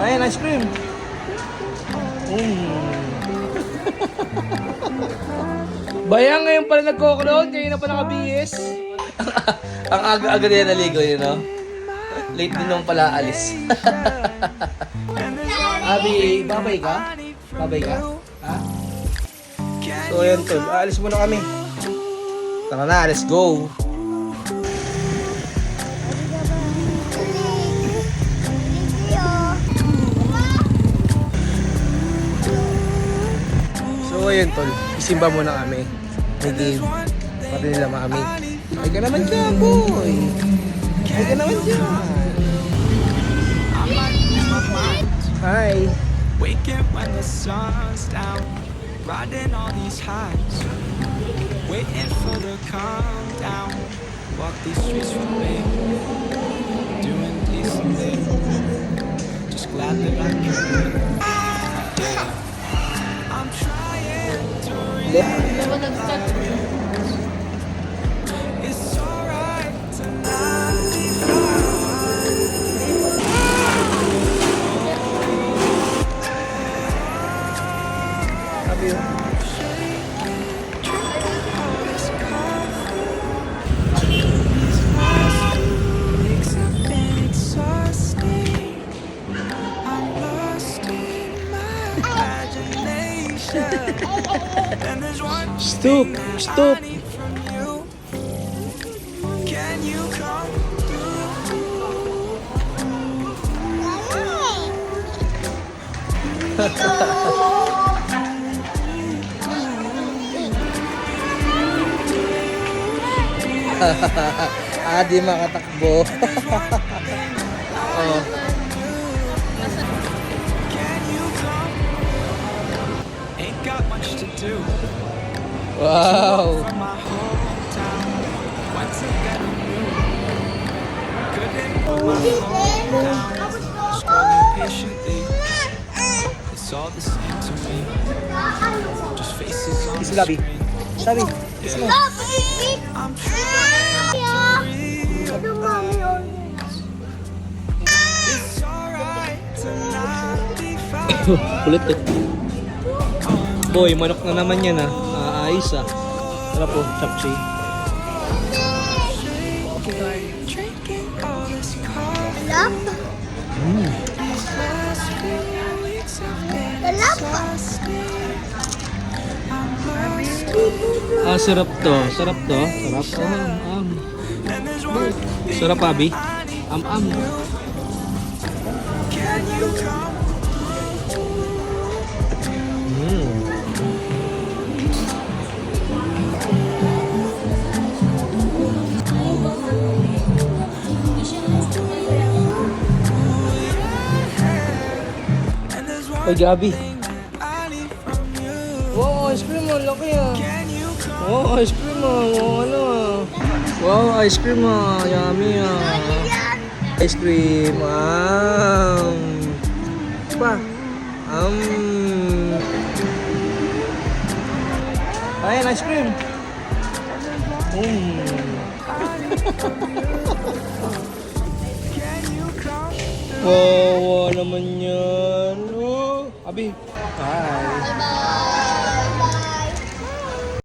Ayan, ice cream. Bayang ngayon pala nagko-cloud, kayo na pa nakabihis. Ang aga-aga na yan naligo yun, no? Late din nung pala alis. Abi, babay ka? Babay ka? Ha? So, ayan tol, aalis muna kami. Tara na, let's go. So, ayun tol, isimba muna kami. May game. Pati nila mami. Ay ka naman dyan, boy. Ay ka naman dyan. Hi. Waking when the sun's down, riding all these highs, waiting for the calm down. Walk these streets with me, doing decent things. Just glad that I can breathe. Yeah. I'm trying to realize it's alright to not be Stoop, stoop. Can you come Di makatakbo. Oh. Ain't got much to do. Wow. From my hometown, went to get a new. Couldn't put my phone down. Scrolling patiently. It's all the same to me. Just faces on Kiss the Labi. screen. Labi, kiss mo. I'm trying to realize it's alright to not be fine. Kulit eh. Boy, manok na naman yan ah. Ayos ah. Tara po, chapchi. Drinking all this coffee. These last few weeks have been exhausting. I'm lost Sarap to. Sarap to. Sarap. and there's one thing Sarap, Abi. I need. Am. Can you come? And there's one Oy, Gabi. thing I need from you. Wow, ice cream mo. Laki ah. Can you come? Wow, ice cream ah. Wow, ano ah. Wow, ice cream ah. Yummy ah. Ice cream. Pa. Ayan, ice cream. Can you come? Wow, naman yan. Oh. Abi. Hi.